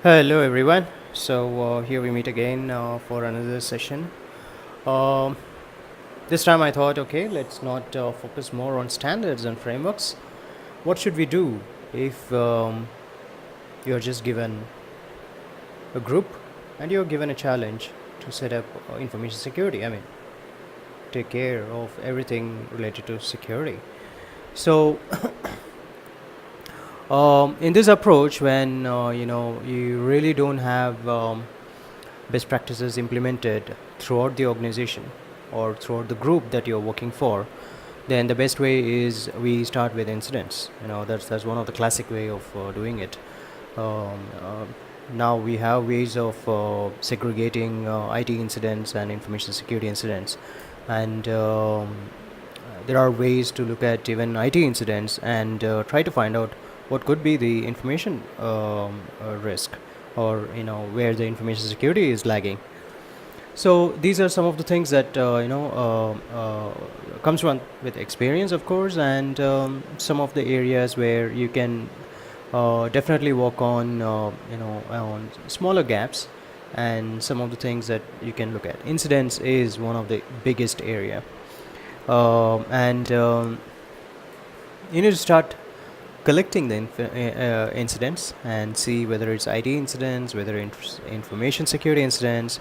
Hello everyone. Here we meet again for another session. Um, this time I thought, okay, let's not focus more on standards and frameworks. What should we do if you're just given a group and you're given a challenge to set up information security? I mean, take care of everything related to security. So, in this approach, when you really don't have best practices implemented throughout the organization or throughout the group that you're working for, then the best way is we start with incidents. That's one of the classic way of doing it. um, uh, Now we have ways of segregating IT incidents and information security incidents, and there are ways to look at even IT incidents and try to find out what could be the information risk, or where the information security is lagging. So these are some of the things that comes from with experience, of course, and some of the areas where you can definitely work on on smaller gaps, and some of the things that you can look at. Incidents is one of the biggest area, and you need to start collecting the incidents and see whether it's IT incidents, whether information security incidents.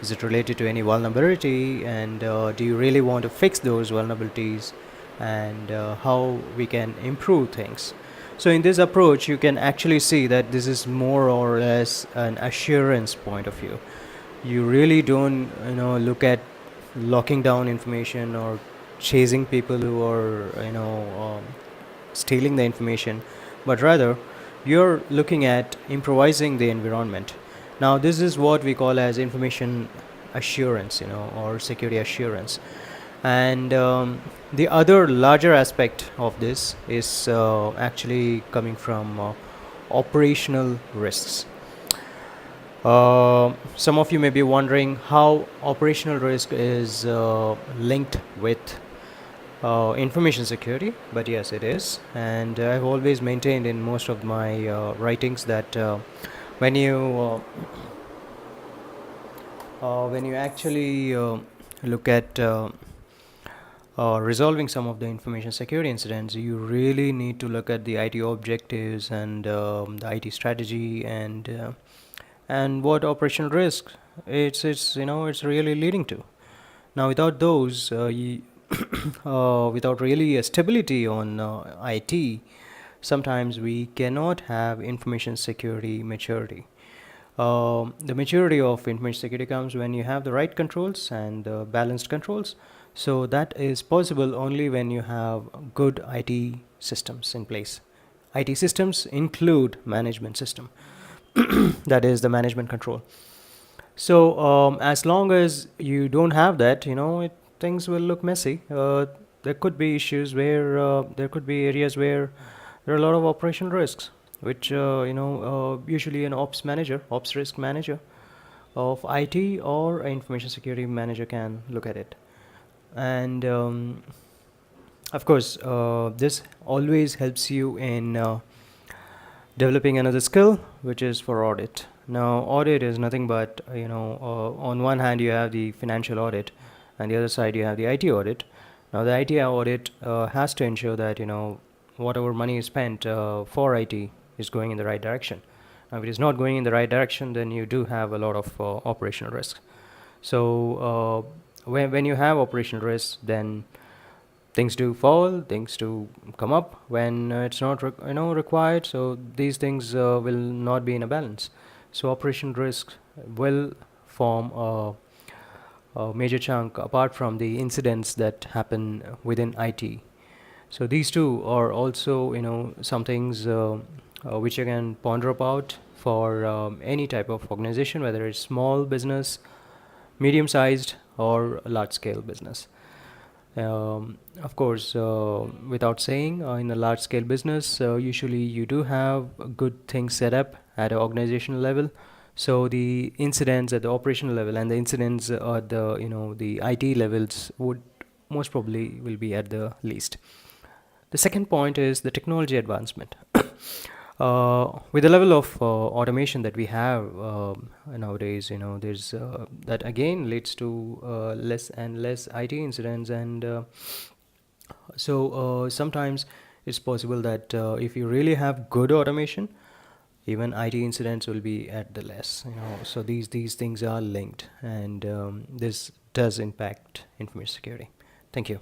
Is it related to any vulnerability, and do you really want to fix those vulnerabilities, and how we can improve things? So in this approach, you can actually see that this is more or less an assurance point of view. You really don't look at locking down information or chasing people who are stealing the information, but rather you're looking at improvising the environment. Now this is what we call as information assurance, or security assurance. And the other larger aspect of this is actually coming from operational risks. Some of you may be wondering how operational risk is linked with information security, but yes, it is. And I've always maintained in most of my writings that when you actually look at resolving some of the information security incidents, you really need to look at the IT objectives and the IT strategy, and what operational risk it's really leading to. Now, without those, without really a stability on IT, sometimes we cannot have information security maturity. The maturity of information security comes when you have the right controls and balanced controls. So that is possible only when you have good IT systems in place. IT systems include management system, that is the management control. So as long as you don't have that, things will look messy. There could be issues where there could be areas where there are a lot of operational risks, which usually an ops risk manager of IT or an information security manager can look at it. And of course, this always helps you in developing another skill, which is for audit. Now, audit is nothing but on one hand you have the financial audit, and the other side you have the IT audit. Now, the IT audit has to ensure that whatever money is spent for IT is going in the right direction. Now, if it is not going in the right direction, then you do have a lot of operational risks. So when you have operational risks, then things do fall, things do come up when it's not required. So these things will not be in a balance. So operation risk will form a major chunk apart from the incidents that happen within IT. So these two are also some things which you can ponder about for any type of organization, whether it's small business, medium sized, or large scale business. Of course, without saying, in a large scale business, usually you do have good things set up at an organizational level. So the incidents at the operational level and the incidents at the the IT levels would most probably will be at the least. The second point is the technology advancement. With the level of automation that we have nowadays, there's that again leads to less and less IT incidents, and sometimes it's possible that if you really have good automation, even IT incidents will be at the less. So these things are linked, and this does impact information security. Thank you.